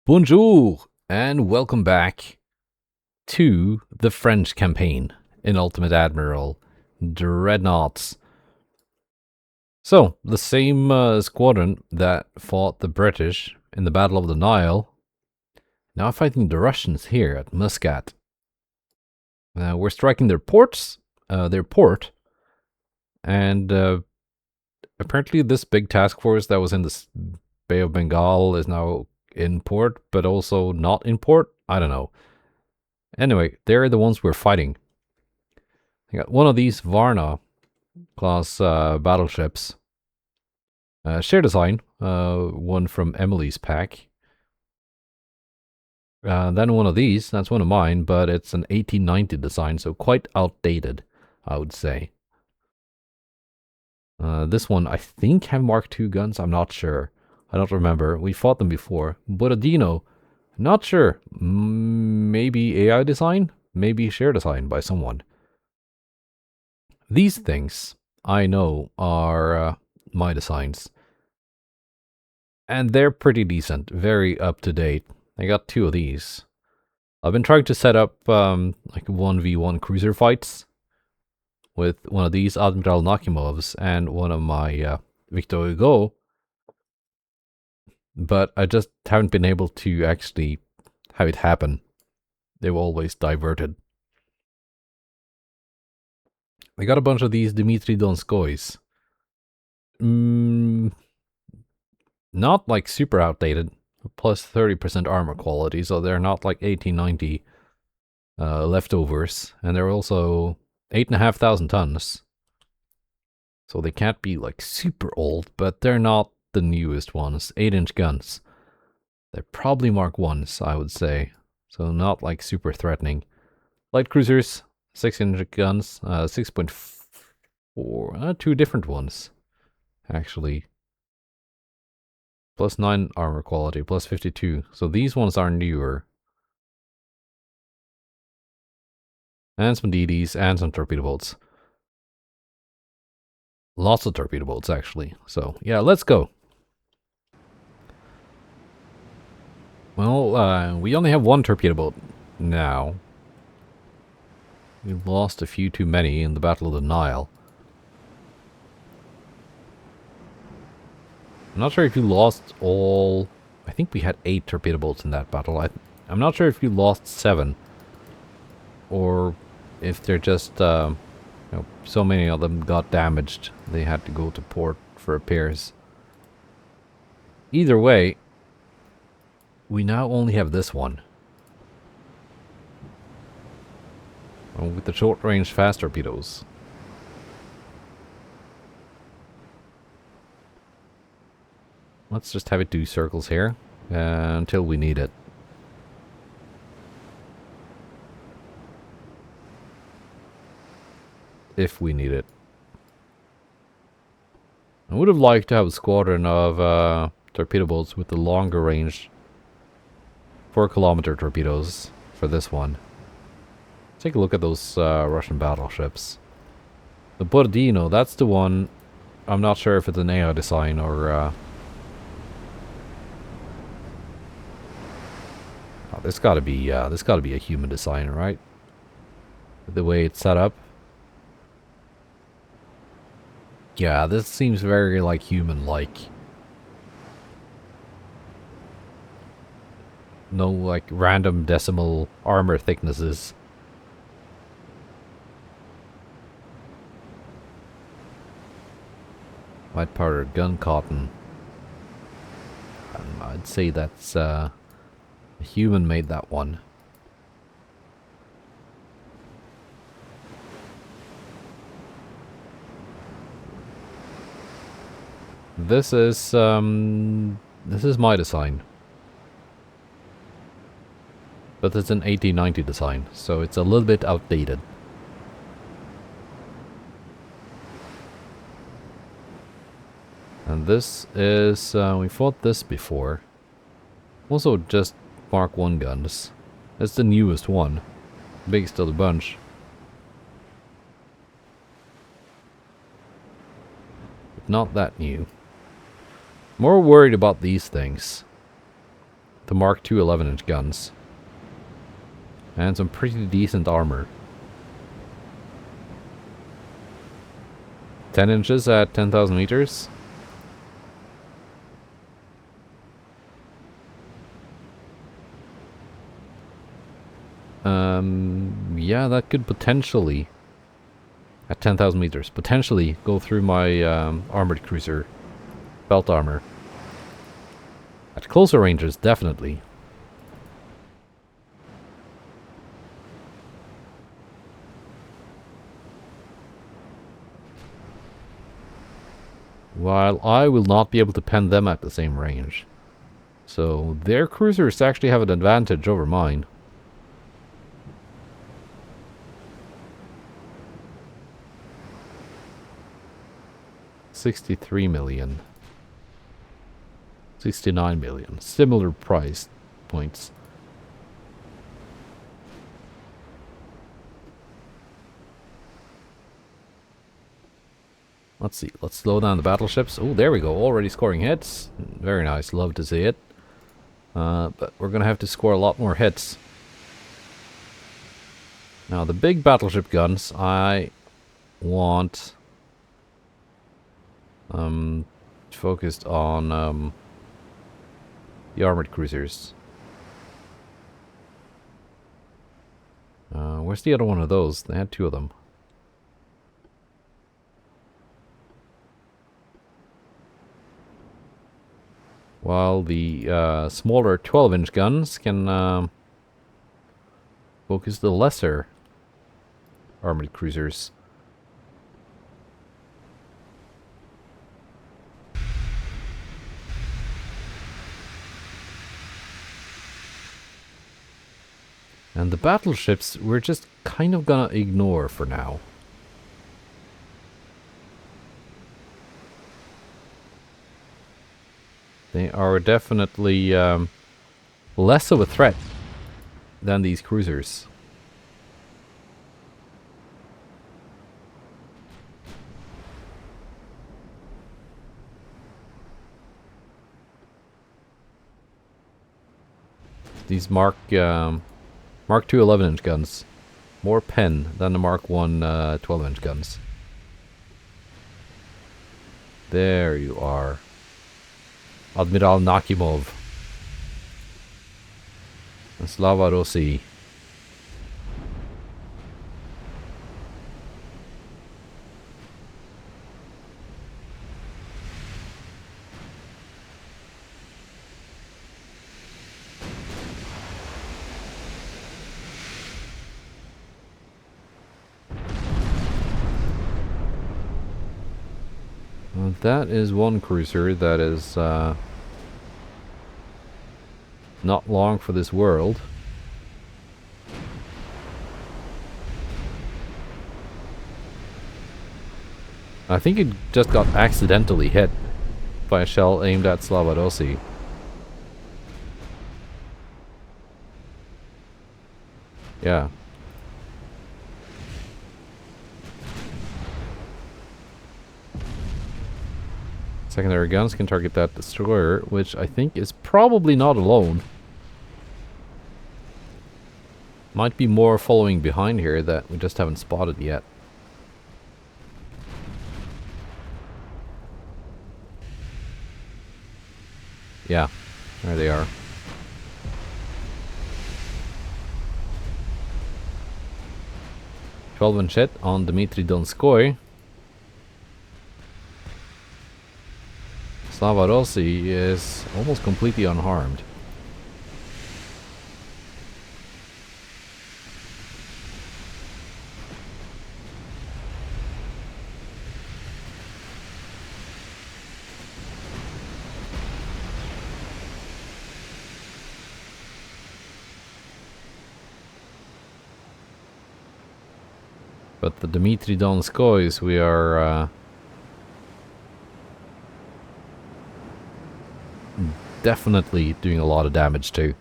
Bonjour, and welcome back to the French campaign in Ultimate Admiral Dreadnoughts. So, the same squadron that fought the British in the Battle of the Nile, now fighting the Russians here at Muscat. We're striking their port, and apparently this big task force that was in the Bay of Bengal is now in port, but also not in port. I don't know. Anyway, they're the ones we're fighting. I got one of these Varna class battleships. Share design, one from Emily's pack. Then one of these, that's one of mine, but it's an 1890 design, so quite outdated, I would say. This one, I think, have Mark II guns. I'm not sure. I don't remember. We fought them before. Borodino, not sure. Maybe AI design? Maybe share design by someone. These things, I know, are my designs. And they're pretty decent. Very up to date. I got two of these. I've been trying to set up like 1v1 cruiser fights with one of these Admiral Nakimovs and one of my Victor Hugo, but I just haven't been able to actually have it happen. They were always diverted. I got a bunch of these Dmitry Donskoys. Not like super outdated, plus 30% armor quality, so they're not like 1890 leftovers, and they're also 8,500 tons. So they can't be like super old, but they're not the newest ones. 8-inch guns. They're probably Mark 1s, I would say. So not like super threatening. Light cruisers, 6-inch guns, 6.4, two different ones, actually. Plus 9 armor quality, plus 52. So these ones are newer. And some DDs and some torpedo boats. Lots of torpedo boats, actually. So, yeah, let's go. Well, we only have one torpedo boat now. We lost a few too many in the Battle of the Nile. I'm not sure if you lost all... I think we had 8 torpedo boats in that battle. I'm not sure if you lost 7. Or if they're just... you know, so many of them got damaged. They had to go to port for repairs. Either way, we now only have this one. With the short-range fast torpedoes. Let's just have it do circles here until we need it. If we need it. I would have liked to have a squadron of torpedo boats with the longer range 4-kilometer torpedoes for this one. Take a look at those Russian battleships. The Borodino, that's the one. I'm not sure if it's an AI design or... oh, this gotta be a human design, right? The way it's set up. Yeah, this seems very, like, human-like. No, like, random decimal armor thicknesses. White powder gun cotton. I'd say that's, a human made that one. This is my design. But it's an 1890 design, so it's a little bit outdated. And this is, we fought this before. Also just Mark 1 guns. It's the newest one. Biggest of the bunch. But not that new. More worried about these things. the Mark II 11-inch guns. And some pretty decent armor. 10 inches at 10,000 meters. Yeah, that could potentially, at 10,000 meters, potentially go through my armored cruiser belt armor. At closer ranges, definitely. While I will not be able to pen them at the same range. So their cruisers actually have an advantage over mine. $63 million. 69 million. Similar price points. Let's see. Let's slow down the battleships. Oh, there we go. Already scoring hits. Very nice. Love to see it. But we're going to have to score a lot more hits. Now, the big battleship guns, I want focused on the armored cruisers. Where's the other one of those? They had two of them. While the smaller 12-inch guns can focus the lesser armored cruisers. And the battleships, we're just kind of gonna ignore for now. They are definitely less of a threat than these cruisers. These Mark II 11-inch guns. More pen than the Mark I 12-inch guns. There you are. Admiral Nakimov. And Slava Rossi. Well, that is one cruiser that is not long for this world. I think it just got accidentally hit by a shell aimed at Slavadosi. Yeah. Secondary guns can target that destroyer, which I think is probably not alone. Might be more following behind here that we just haven't spotted yet. Yeah, there they are. "12-inch hit on Dmitry Donskoy. Slavarossi is almost completely unharmed. But the Dmitry Donskoys we are definitely doing a lot of damage to.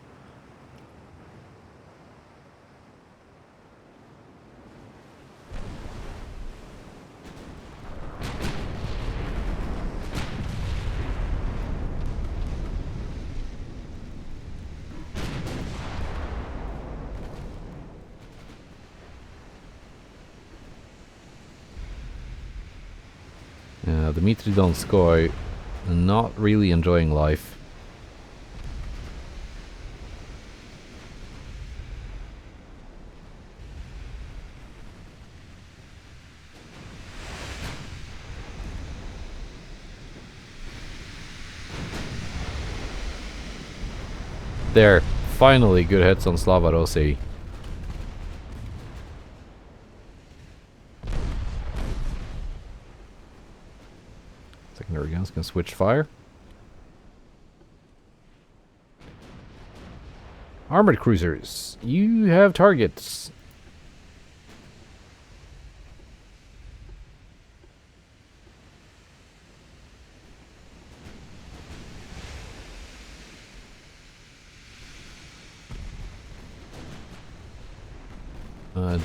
Dmitry Donskoy, not really enjoying life. There, finally good hits on Slavarossi. Secondary guns can switch fire. Armored cruisers, you have targets.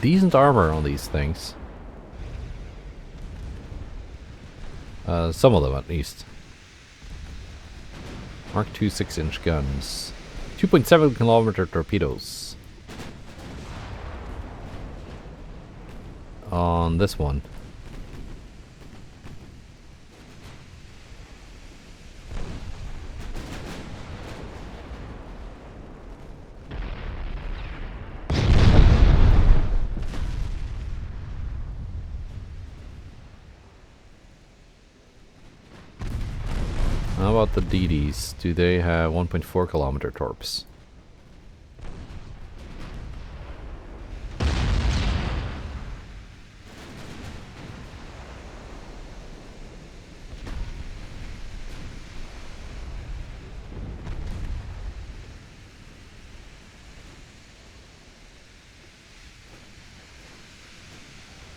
Decent armor on these things. Some of them at least. Mark II 6-inch guns. 2.7 kilometer torpedoes. On this one. How about the DDs? Do they have 1.4 kilometer torps?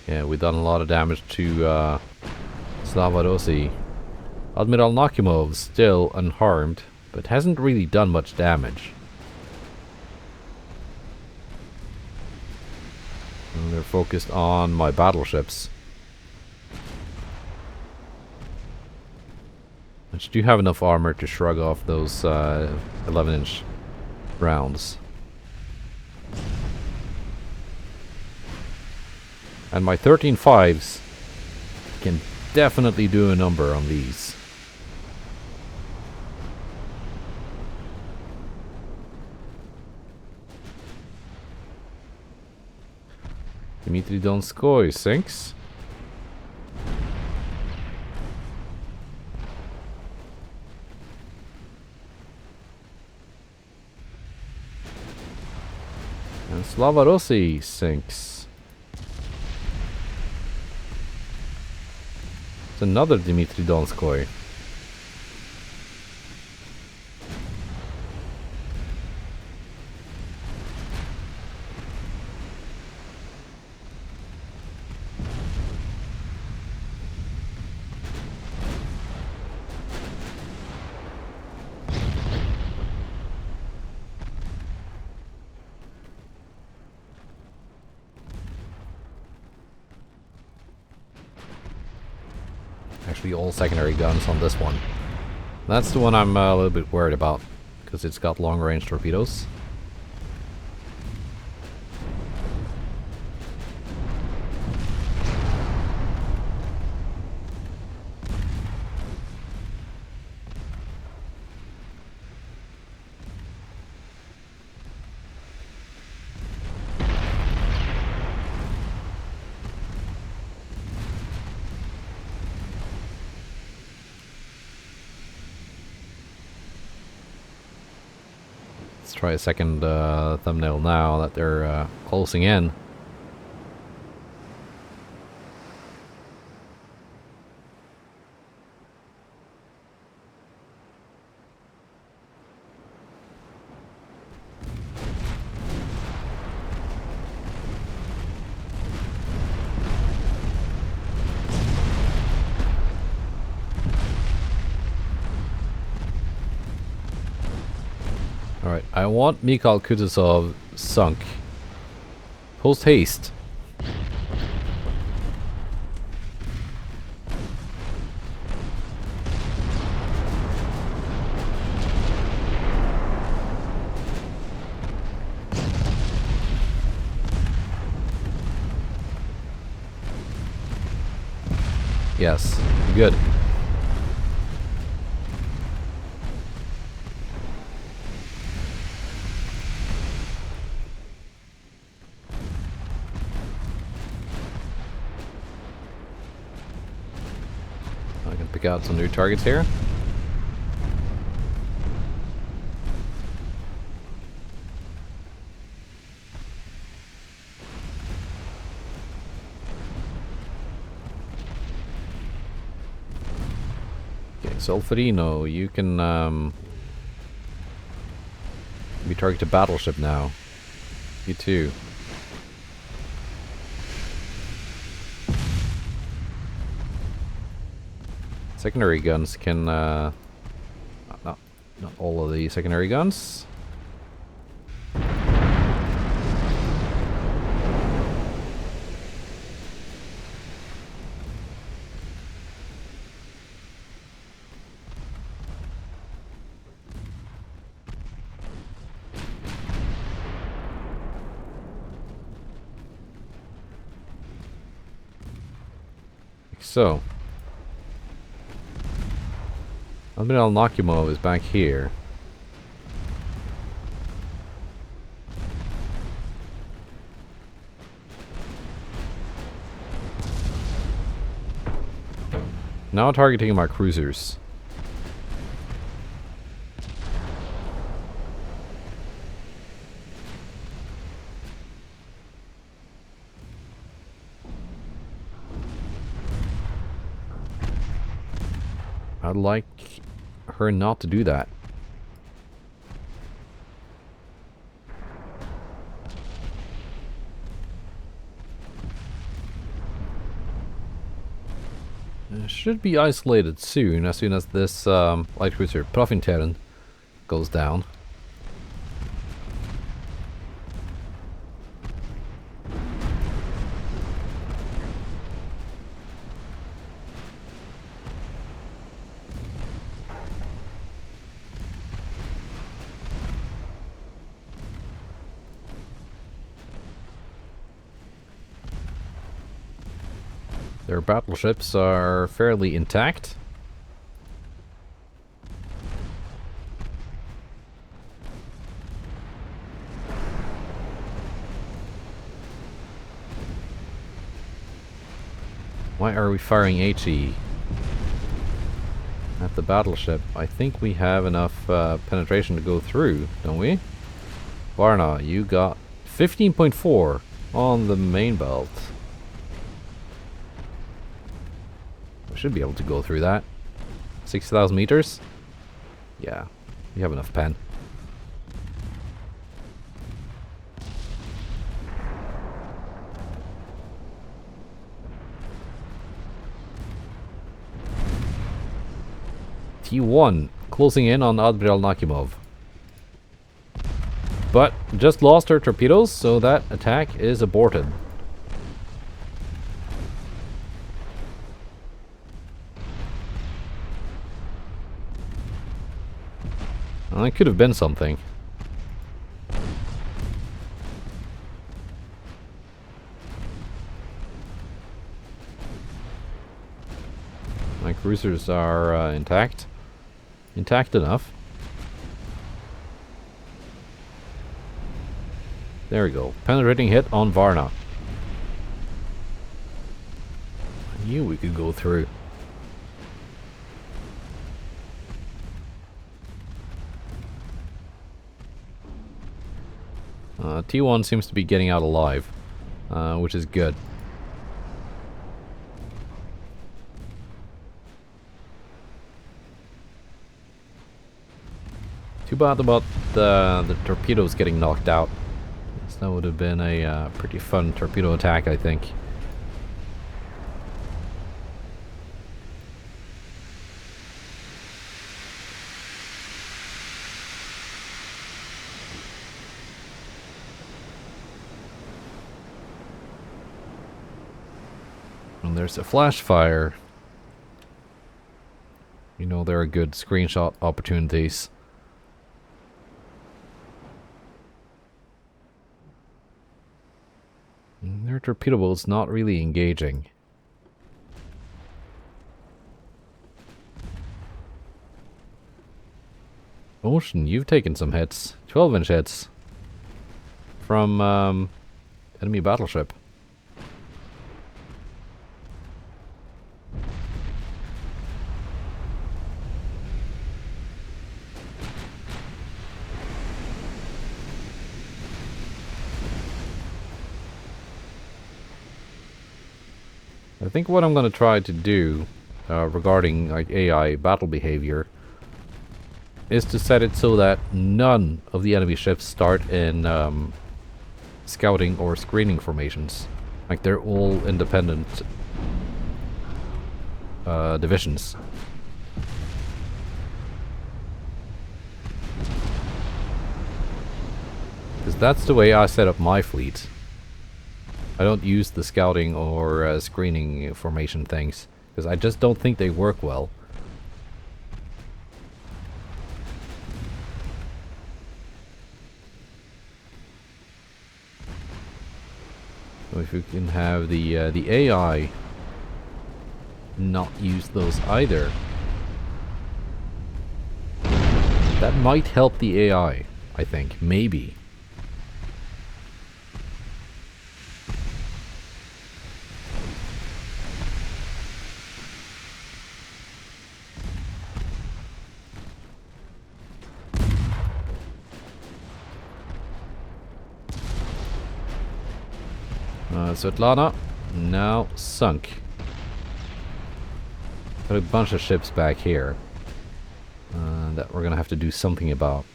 Yeah, we've done a lot of damage to Slavarossi. Admiral Nakimov still unharmed, but hasn't really done much damage. And they're focused on my battleships, which do have enough armor to shrug off those 11-inch rounds. And my 13.5s can definitely do a number on these. Dmitry Donskoy sinks. And Slavarossi sinks. It's another Dmitry Donskoy. Actually, all secondary guns on this one. That's the one I'm a little bit worried about, because it's got long-range torpedoes. Let's try a second thumbnail now that they're closing in. Alright, I want Mikhail Kutuzov sunk. Post haste. Yes, good. out some new targets here. Okay, Solferino, you can be targeted Battleship now. You too. Secondary guns can, not all of the secondary guns. So, Admiral Nakumo is back here. Now targeting my cruisers. I'd like her not to do that. It should be isolated soon as this light cruiser Profinteren goes down. Their battleships are fairly intact. Why are we firing HE at the battleship? I think we have enough penetration to go through, don't we? Varna, you got 15.4 on the main belt. Should be able to go through that. 6,000 meters? Yeah, you have enough pen. T1 closing in on Admiral Nakimov. But just lost her torpedoes, so that attack is aborted. Well, it could have been something. My cruisers are intact. Intact enough. There we go. Penetrating hit on Varna. I knew we could go through. T1 seems to be getting out alive, which is good. Too bad about the torpedoes getting knocked out. That would have been a pretty fun torpedo attack, I think. And there's a flash fire. You know, there are good screenshot opportunities. And their torpedo boat's not really engaging. Ocean, you've taken some hits. 12-inch hits. From, enemy battleship. I think what I'm going to try to do regarding like AI battle behavior is to set it so that none of the enemy ships start in scouting or screening formations. Like they're all independent divisions. Because that's the way I set up my fleet. I don't use the scouting or screening formation things, because I just don't think they work well. So if you can have the AI not use those either, that might help the AI, I think, maybe. Svetlana, now sunk. Got a bunch of ships back here that we're gonna have to do something about.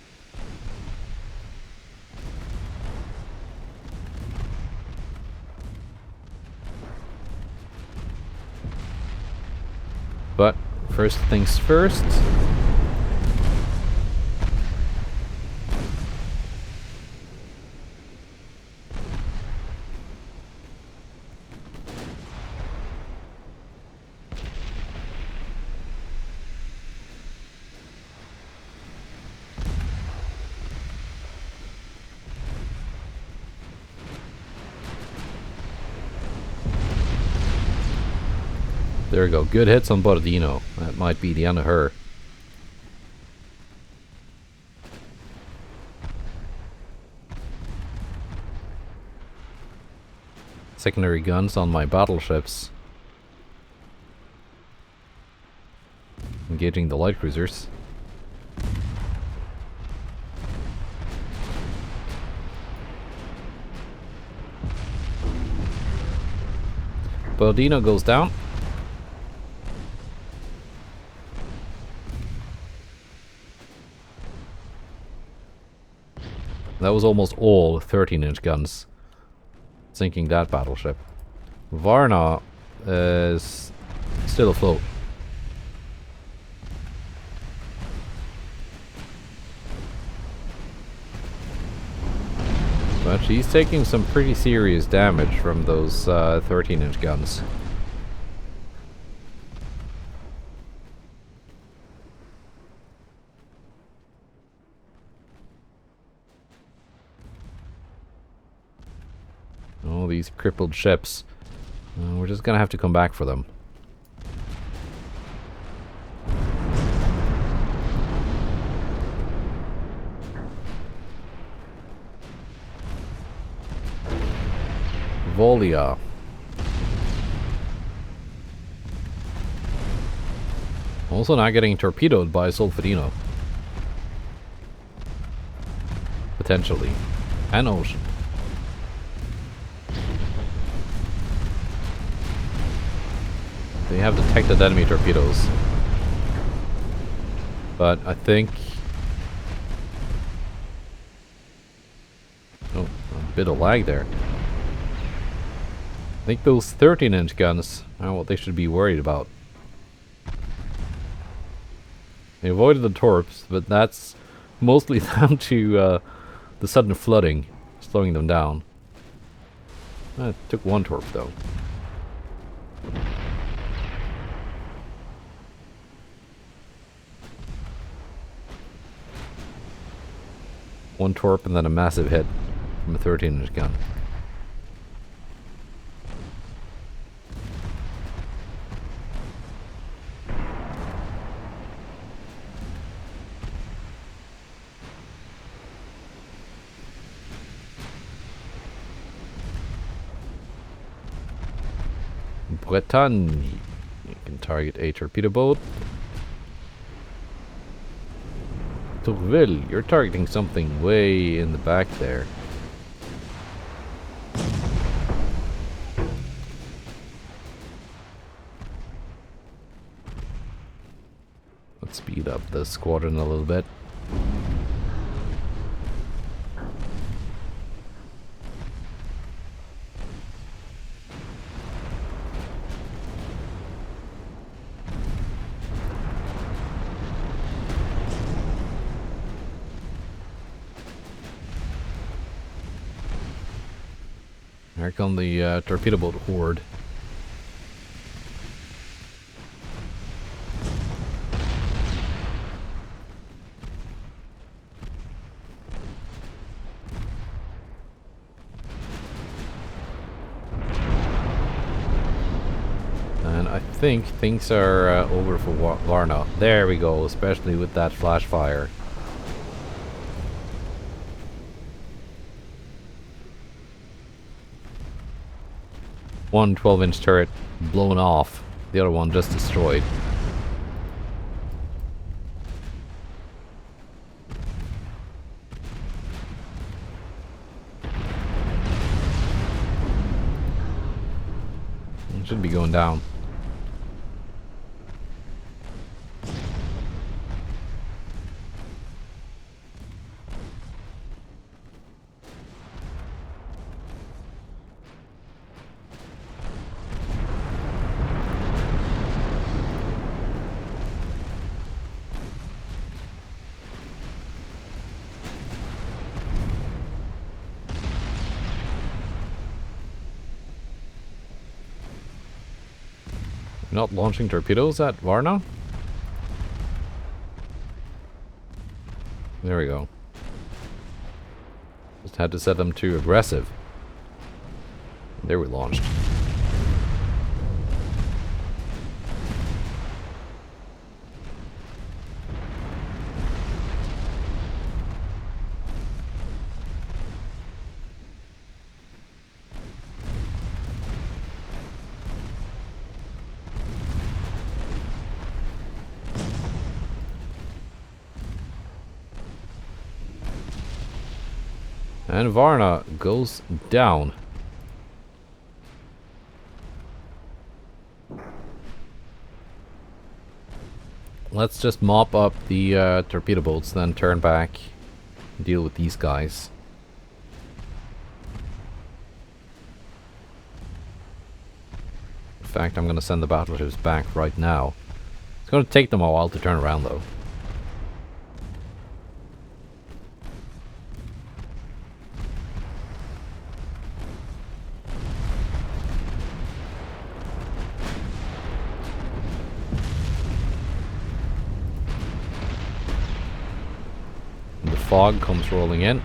But first things first. There we go. Good hits on Borodino. That might be the end of her. Secondary guns on my battleships. Engaging the light cruisers. Borodino goes down. That was almost all 13-inch guns sinking that battleship. Varna is still afloat. But she's taking some pretty serious damage from those 13-inch guns. All these crippled ships. We're just gonna have to come back for them. Volia. Also not getting torpedoed by Solferino. Potentially. And Ocean. They have detected enemy torpedoes. But I think... Oh, a bit of lag there. I think those 13-inch guns are what they should be worried about. They avoided the torps, but that's mostly down to the sudden flooding, slowing them down. It took one torp though. One torp and then a massive hit from a 13-inch gun. Bretagne. You can target a torpedo boat. Tourville, you're targeting something way in the back there. speed up the squadron a little bit. Here come the torpedo boat horde. And I think things are over for Varna. There we go, especially with that flash fire. One 12-inch turret blown off, the other one just destroyed. It should be going down. Not launching torpedoes at Varna? There we go. Just had to set them to aggressive. There we launched. And Varna goes down. Let's just mop up the torpedo boats, then turn back, deal with these guys. In fact, I'm going to send the battleships back right now. It's going to take them a while to turn around though. Fog comes rolling in.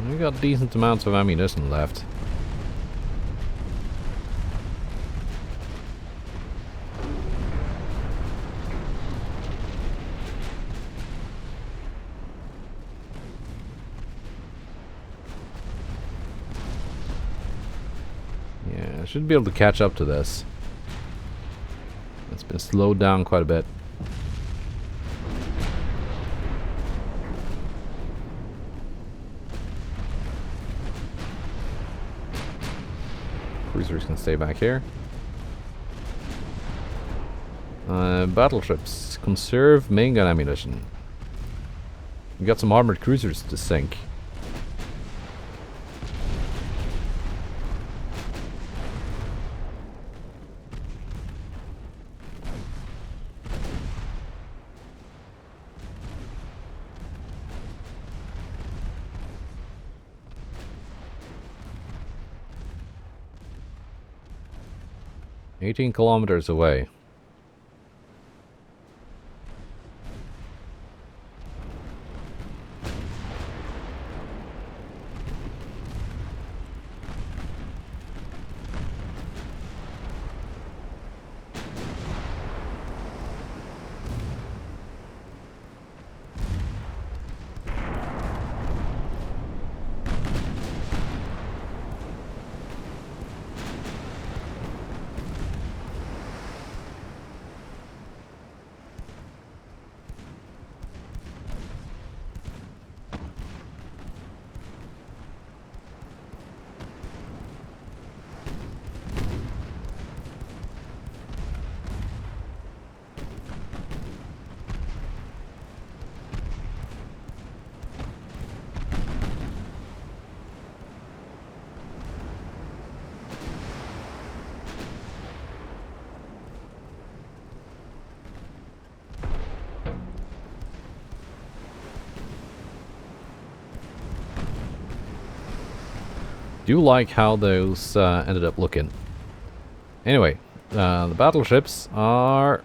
We got decent amounts of ammunition left. Yeah, I should be able to catch up to this. It's been slowed down quite a bit. Cruisers can stay back here. Battleships, conserve main gun ammunition. We got some armored cruisers to sink. 18 kilometers away. Do like how those ended up looking. Anyway, the battleships are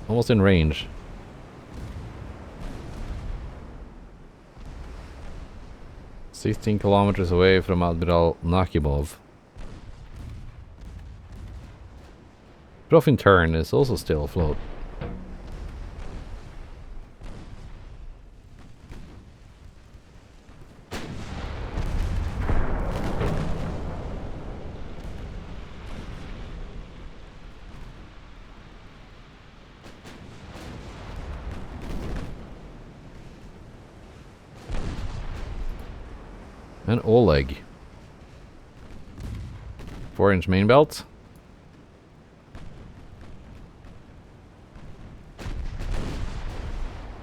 almost in range. "16 kilometers away from Admiral Nakimov." Profintern is also still afloat. And Oleg. 4-inch main belt.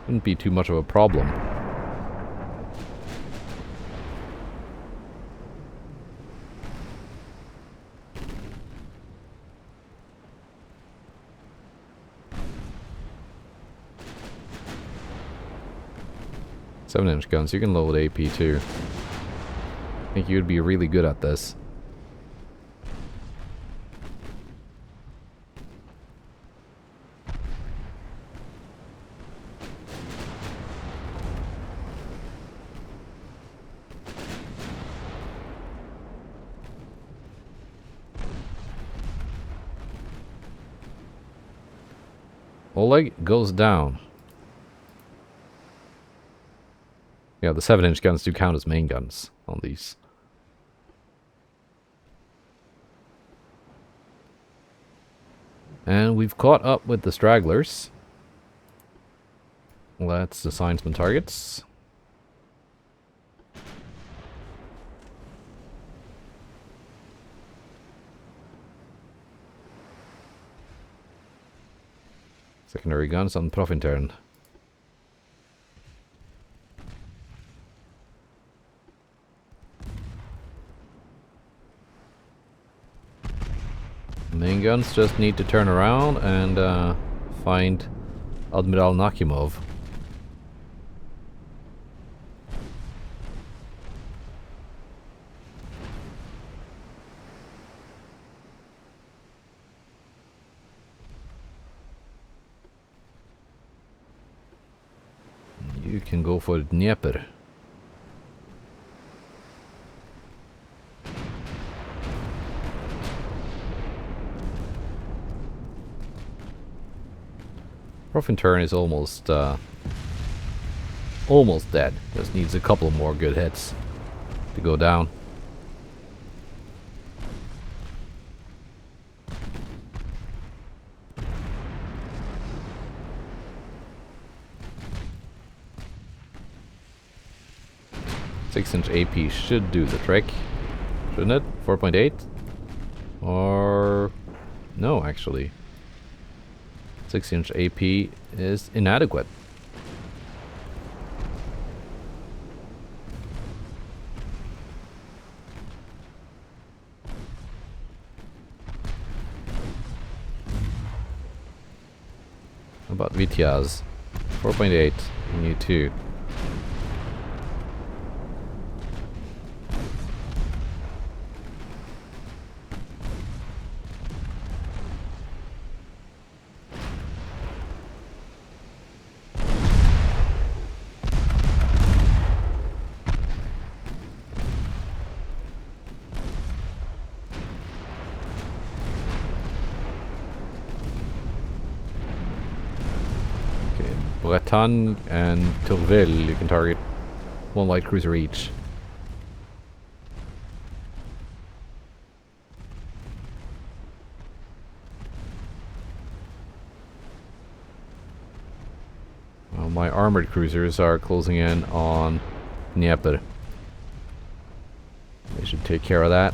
Wouldn't be too much of a problem. Seven-inch guns, you can load AP too. I think you would be really good at this. Oleg goes down. Yeah, the 7-inch guns do count as main guns on these. And we've caught up with the stragglers. Let's assign some targets. Secondary guns on Profintern. Main guns just need to turn around and find Admiral Nakimov. You can go for Dnieper. Profintern is almost dead. Just needs a couple more good hits to go down. Six-inch AP should do the trick, shouldn't it? 4.8? Or no, actually. 6-inch AP is inadequate. How about Vityaz? 4.8. We need 2. Bretagne and Tourville, you can target one light cruiser each. Well, my armored cruisers are closing in on Dnieper. They should take care of that.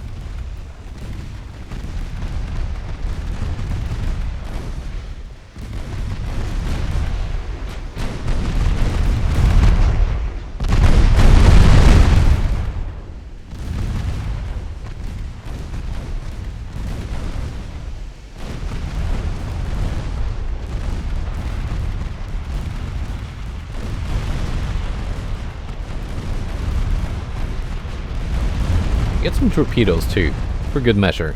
Get some torpedoes too, for good measure.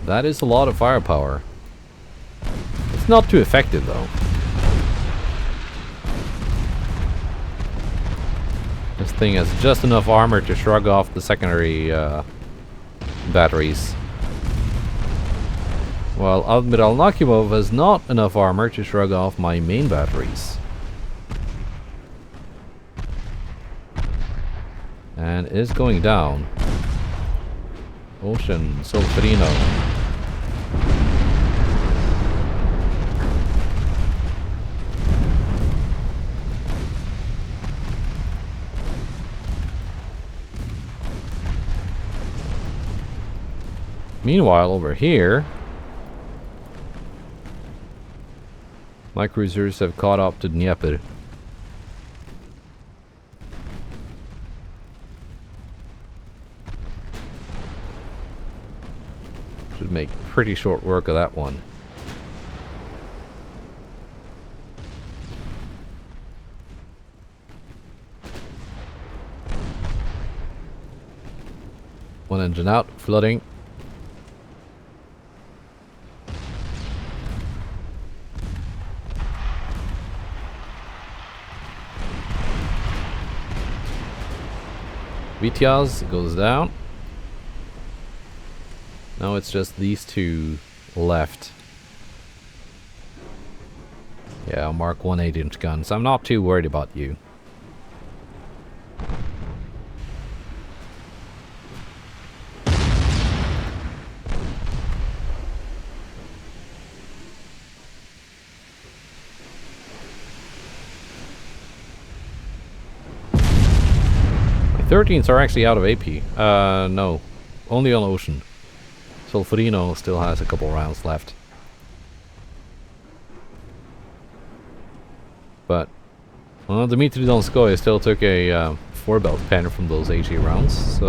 That is a lot of firepower. It's not too effective though. This thing has just enough armor to shrug off the secondary batteries. While Admiral Nakhimov has not enough armor to shrug off my main batteries. And is going down. Ocean, Solferino. Meanwhile, over here, my cruisers have caught up to Dnieper. Should make pretty short work of that one. One engine out, flooding. Vitiaz goes down. Now it's just these two left. Yeah, Mark 1 8-inch guns. I'm not too worried about you. My 13s are actually out of AP. No. Only on Ocean. Solferino still has a couple rounds left. But, well, Dmitry Donskoy still took a 4-belt pen from those AG rounds, so...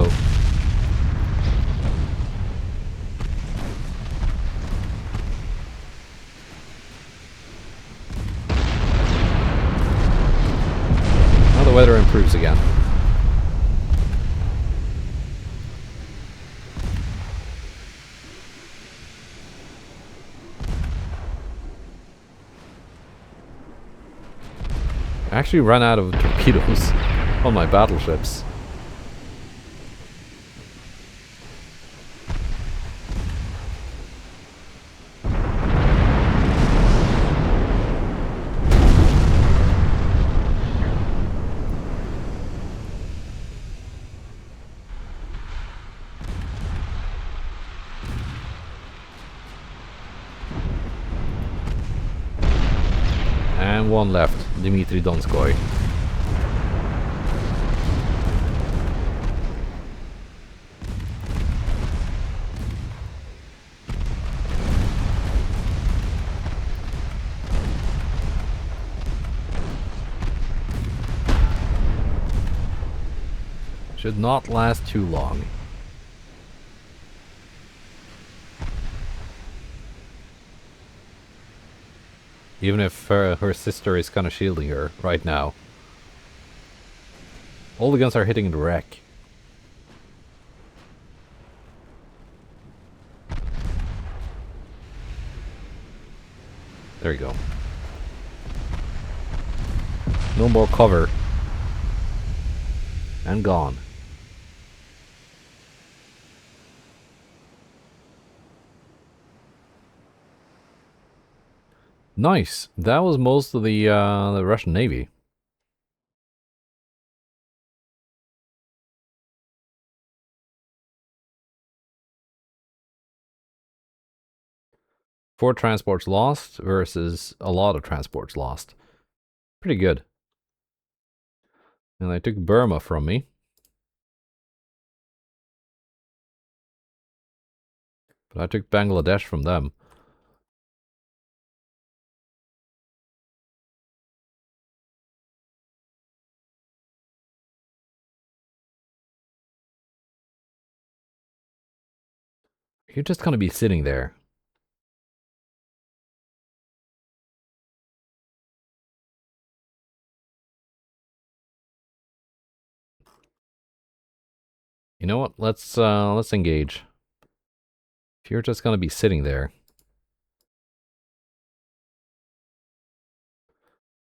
Now the weather improves again. I actually run out of torpedoes on my battleships. And one left, Dmitry Donskoy. Should not last too long. Even if her sister is kind of shielding her right now. All the guns are hitting the wreck. There you go. No more cover. And gone. Nice. That was most of the Russian Navy. Four transports lost versus a lot of transports lost. Pretty good. And they took Burma from me. But I took Bangladesh from them. You're just gonna be sitting there. You know what? Let's engage. If you're just gonna be sitting there,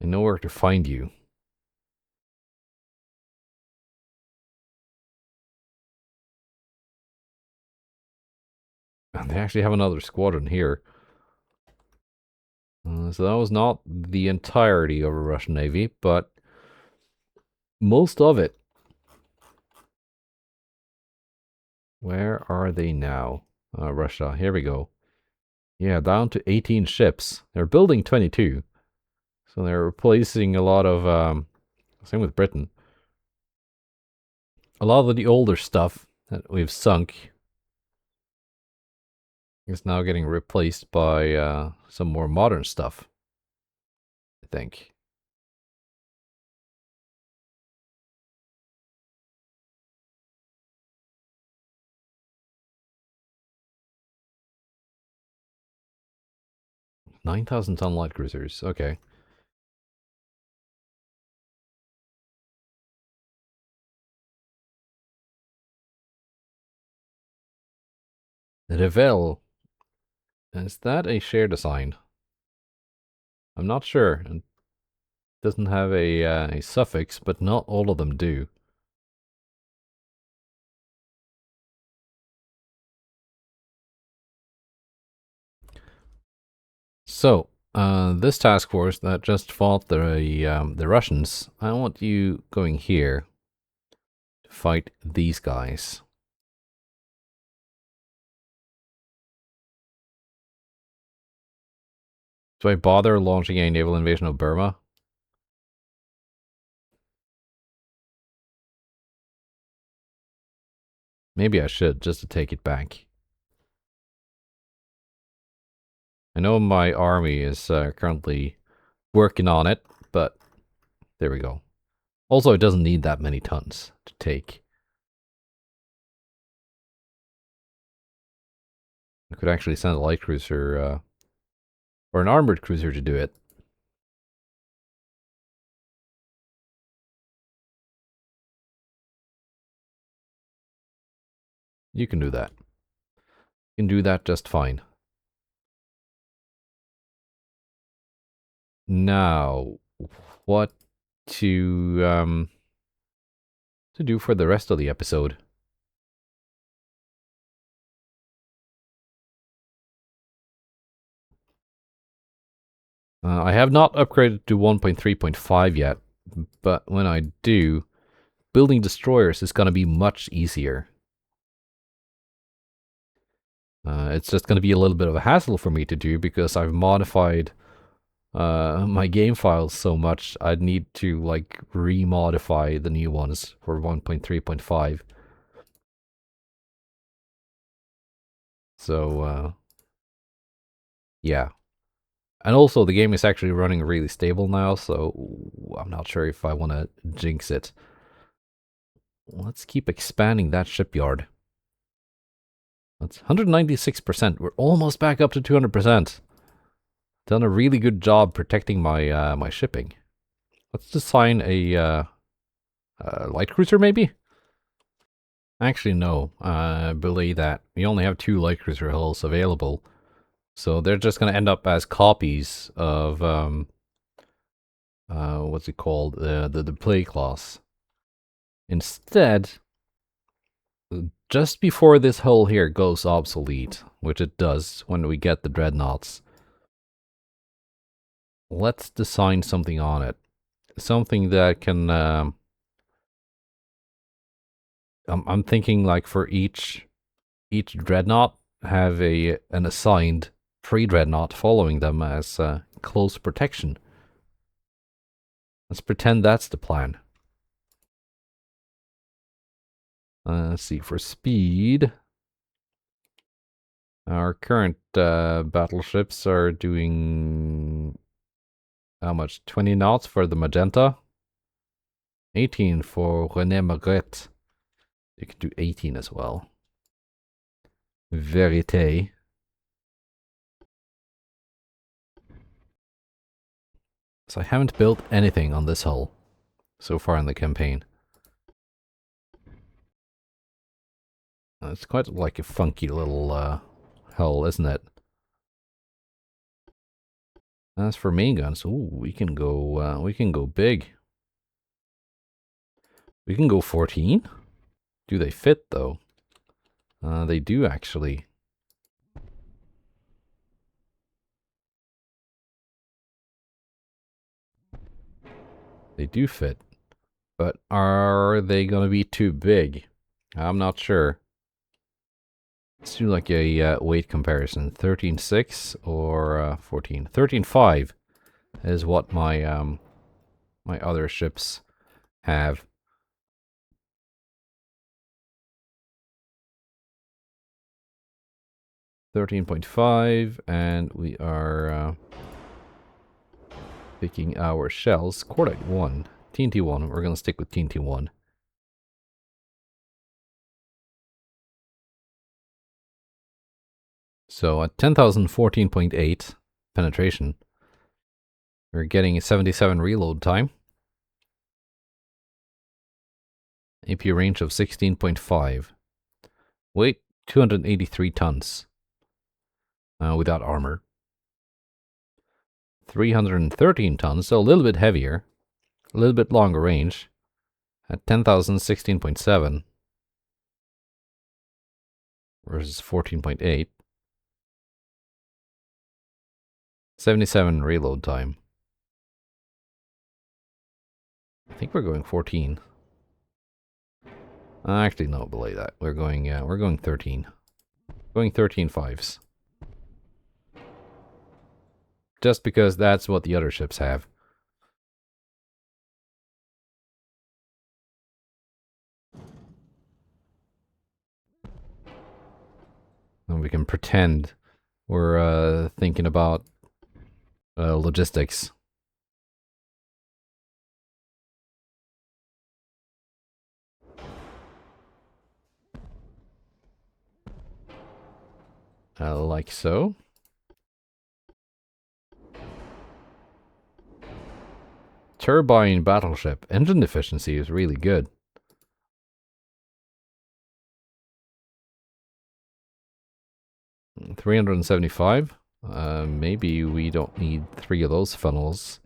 I know where to find you. And they actually have another squadron here. So that was not the entirety of a Russian Navy, but most of it. Where are they now? Russia, here we go. Yeah, down to 18 ships. They're building 22. So they're replacing a lot of, same with Britain. A lot of the older stuff that we've sunk is now getting replaced by some more modern stuff, I think. $9,000-ton light cruisers, okay. Revel. Is that a share design? I'm not sure. It doesn't have a suffix, but not all of them do. So, this task force that just fought the Russians, I want you going here to fight these guys. Do I bother launching a naval invasion of Burma? Maybe I should, just to take it back. I know my army is currently working on it, but there we go. Also, it doesn't need that many tons to take. I could actually send a light cruiser, or an armored cruiser to do it. You can do that. You can do that just fine. Now, what to do for the rest of the episode? I have not upgraded to 1.3.5 yet, but when I do, building destroyers is going to be much easier. It's just going to be a little bit of a hassle for me to do because I've modified my game files so much. I'd need to like remodify the new ones for 1.3.5. So yeah. And also the game is actually running really stable now, so I'm not sure if I want to jinx it. Let's keep expanding that shipyard. That's 196%. We're almost back up to 200%. Done a really good job protecting my my shipping. Let's design a light cruiser, maybe? Actually, no. Believe that. We only have 2 light cruiser hulls available. So they're just going to end up as copies of, what's it called? The play class. Instead, just before this hull here goes obsolete, which it does when we get the dreadnoughts, let's design something on it. Something that can, I'm thinking like for each dreadnought have an assigned pre-dreadnought following them as close protection. Let's pretend that's the plan. Let's see, for speed, our current battleships are doing how much? 20 knots for the magenta, 18 for René Magritte. You can do 18 as well. Verite. So I haven't built anything on this hull so far in the campaign. It's quite like a funky little hull, isn't it? As for main guns, ooh, we can go big. We can go 14. Do they fit though? They do actually. They do fit. But are they going to be too big? I'm not sure. Let's do like a weight comparison. 13.6 or 14. 13.5 is what my my other ships have. $13.5, and we are picking our shells. Cordite 1, TNT 1. We're going to stick with TNT 1. So at 10,014.8 penetration, we're getting a 77 reload time. AP range of 16.5. Weight 283 tons without armor. 313 tons, so a little bit heavier, a little bit longer range at 10,016.7 versus 14.8. 77 reload time. I think we're going 14. Actually, no, below that. We're going 13. Going 13.5s. Just because that's what the other ships have. And we can pretend we're thinking about logistics. Like so. Turbine battleship. Engine efficiency is really good. $375. Maybe we don't need 3 of those funnels.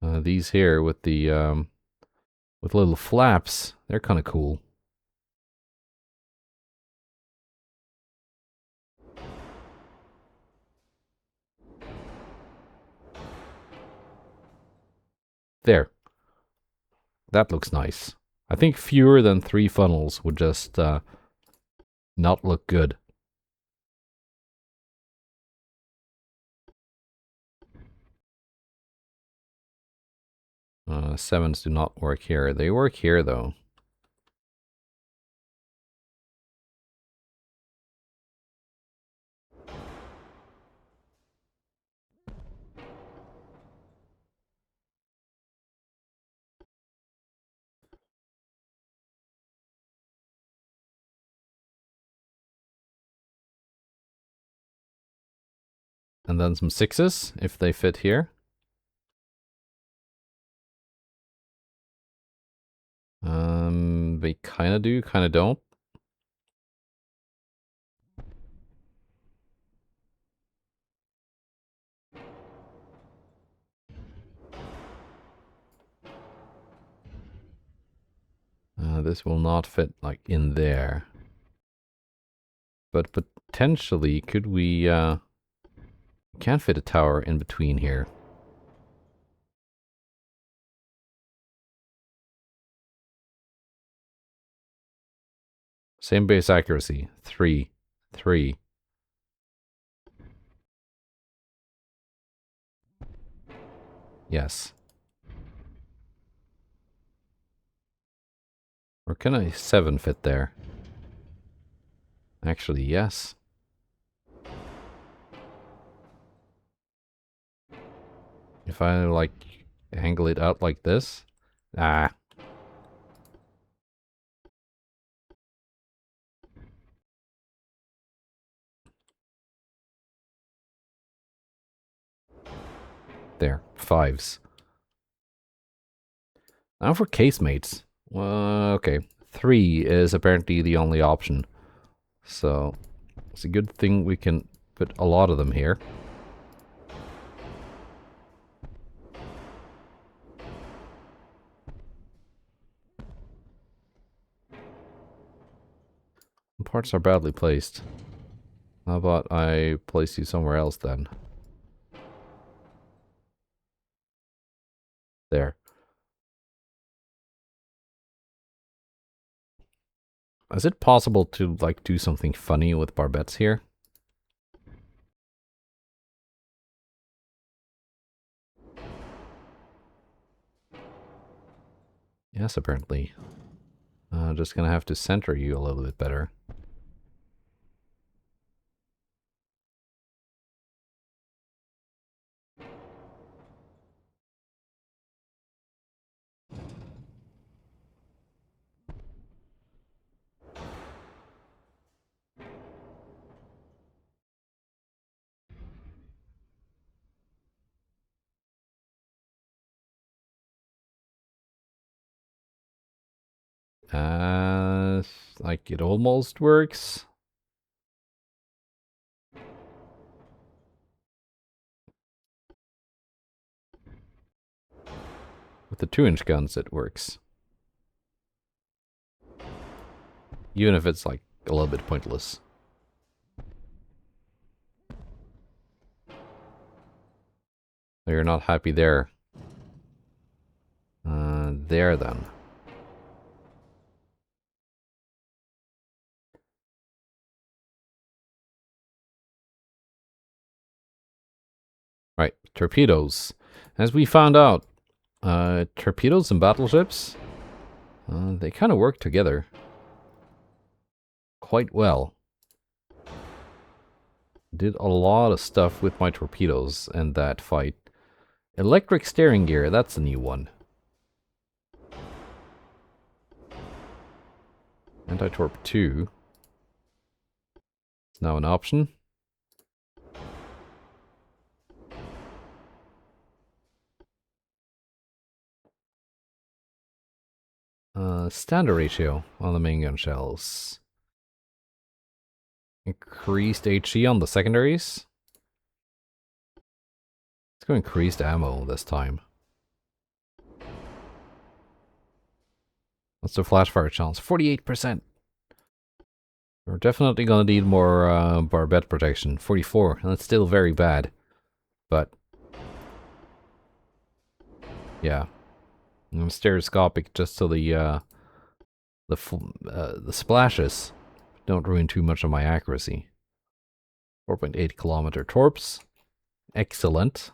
These here with the with little flaps, they're kind of cool. There. That looks nice. I think fewer than 3 funnels would just not look good. Sevens do not work here. They work here though. And then some 6s, if they fit here. They kind of do, kind of don't. This will not fit, like, in there. But potentially, could we, can't fit a tower in between here. Same base accuracy. 3. 3. Yes. Or can a 7 fit there? Actually, yes. If I, like, angle it out like this. Ah. There. 5s. Now for casemates. Well, okay. 3 is apparently the only option. So, it's a good thing we can put a lot of them here. Parts are badly placed. How about I place you somewhere else then? There. Is it possible to, like, do something funny with barbettes here? Yes, apparently. Just gonna have to center you a little bit better. Like, it almost works. With the 2-inch guns, it works. Even if it's, like, a little bit pointless. You're not happy there. There then. Right, torpedoes. As we found out, torpedoes and battleships, they kind of work together quite well. Did a lot of stuff with my torpedoes in that fight. Electric steering gear, that's a new one. Anti-torp 2. It's now an option. Standard ratio on the main gun shells. Increased HE on the secondaries. Let's go increased ammo this time. What's the flash fire chance? 48%. We're definitely gonna need more barbette protection. 44, and that's still very bad. But yeah, I'm stereoscopic just so the splashes don't ruin too much of my accuracy. 4.8 kilometer torps, excellent.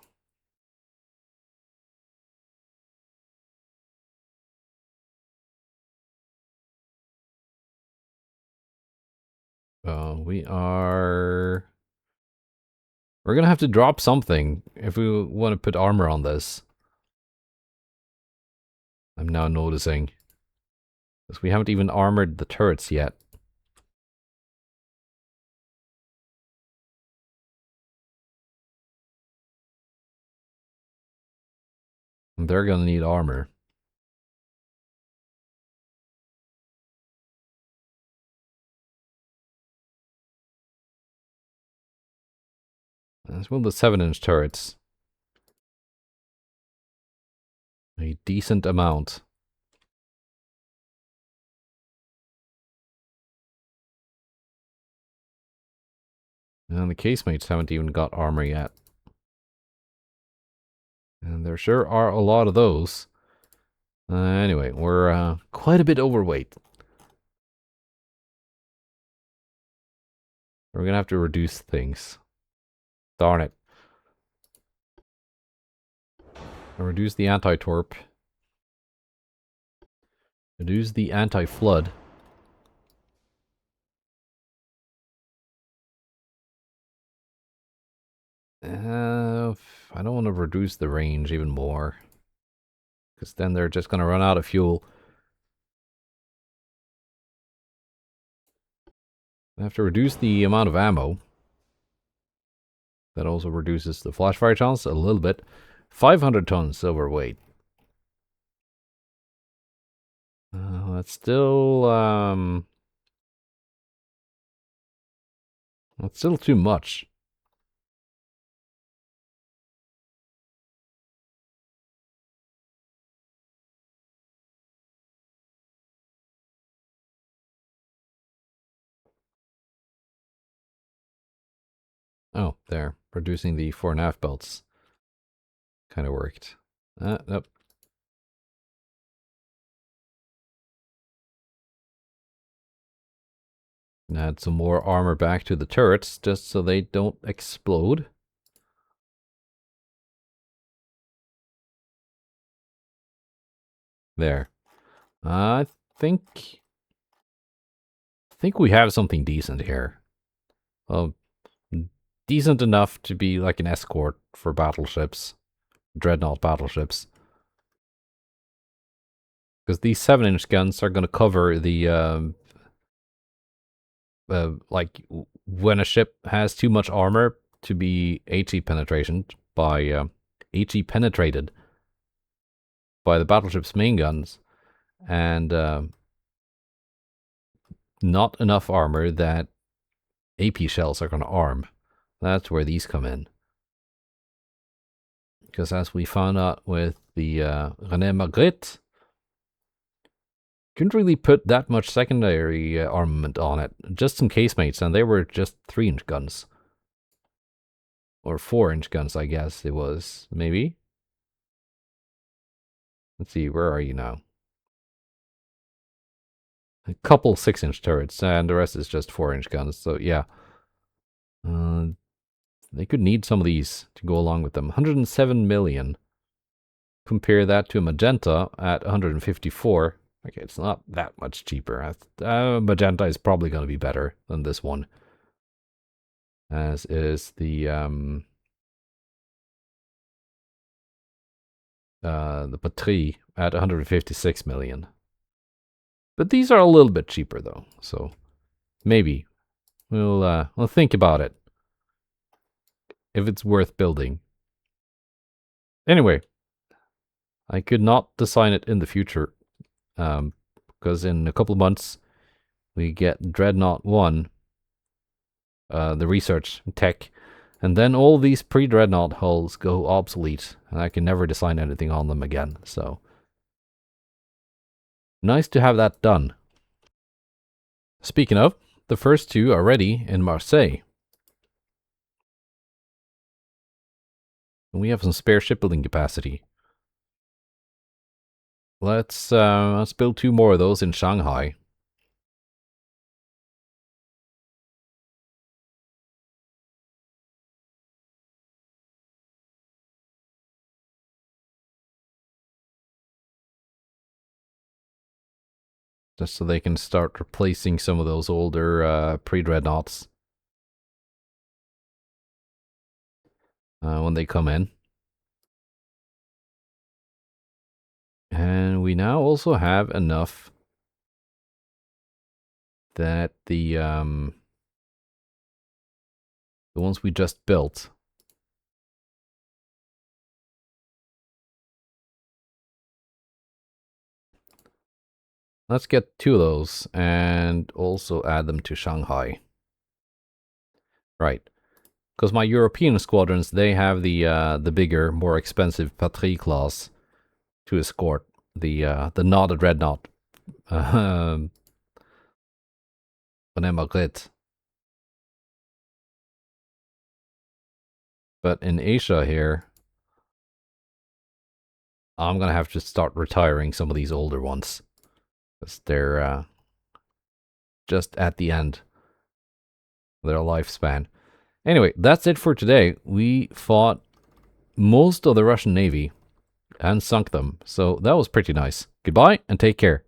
We're gonna have to drop something if we want to put armor on this. I'm now noticing. Because we haven't even armored the turrets yet. They're gonna need armor. As well, the 7-inch turrets. A decent amount. And the casemates haven't even got armor yet. And there sure are a lot of those. Anyway, we're quite a bit overweight. We're gonna have to reduce things. Darn it. Reduce the anti-torp. Reduce the anti-flood. I don't want to reduce the range even more. Because then they're just going to run out of fuel. I have to reduce the amount of ammo. That also reduces the flash fire chance a little bit. 500 tons overweight. That's still that's still too much. Oh, there. Reducing the 4.5 belts. Kind of worked. Nope. Add some more armor back to the turrets just so they don't explode. There. I think we have something decent here. Well, decent enough to be like an escort for battleships, dreadnought battleships. Because these 7-inch guns are going to cover the like when a ship has too much armor to be HE penetrated by HE penetrated by the battleship's main guns, and not enough armor that AP shells are going to arm. That's where these come in. Because as we found out with the René Magritte, couldn't really put that much secondary armament on it. Just some casemates, and they were just 3-inch guns. Or 4-inch guns, I guess it was. Maybe? Let's see, where are you now? A couple 6-inch turrets, and the rest is just 4-inch guns, so yeah. They could need some of these to go along with them. 107 million. Compare that to a magenta at 154. Okay, it's not that much cheaper. Magenta is probably going to be better than this one. As is the Patrie at 156 million. But these are a little bit cheaper though, so maybe we'll think about it if it's worth building. Anyway, I could not design it in the future because in a couple of months we get Dreadnought 1, the research tech, and then all these pre-dreadnought hulls go obsolete, and I can never design anything on them again, so nice to have that done. Speaking of, the first two are ready in Marseille. And we have some spare shipbuilding capacity. Let's build 2 more of those in Shanghai. Just so they can start replacing some of those older pre-dreadnoughts when they come in. And we now also have enough that the ones we just built Let's get 2 of those and also add them to Shanghai. Right. Because my European squadrons, they have the bigger, more expensive Patrie class to escort the not a dreadnought. But in Asia here, I'm gonna have to start retiring some of these older ones. Because they're just at the end of their lifespan. Anyway, that's it for today. We fought most of the Russian Navy and sunk them, so that was pretty nice. Goodbye and take care.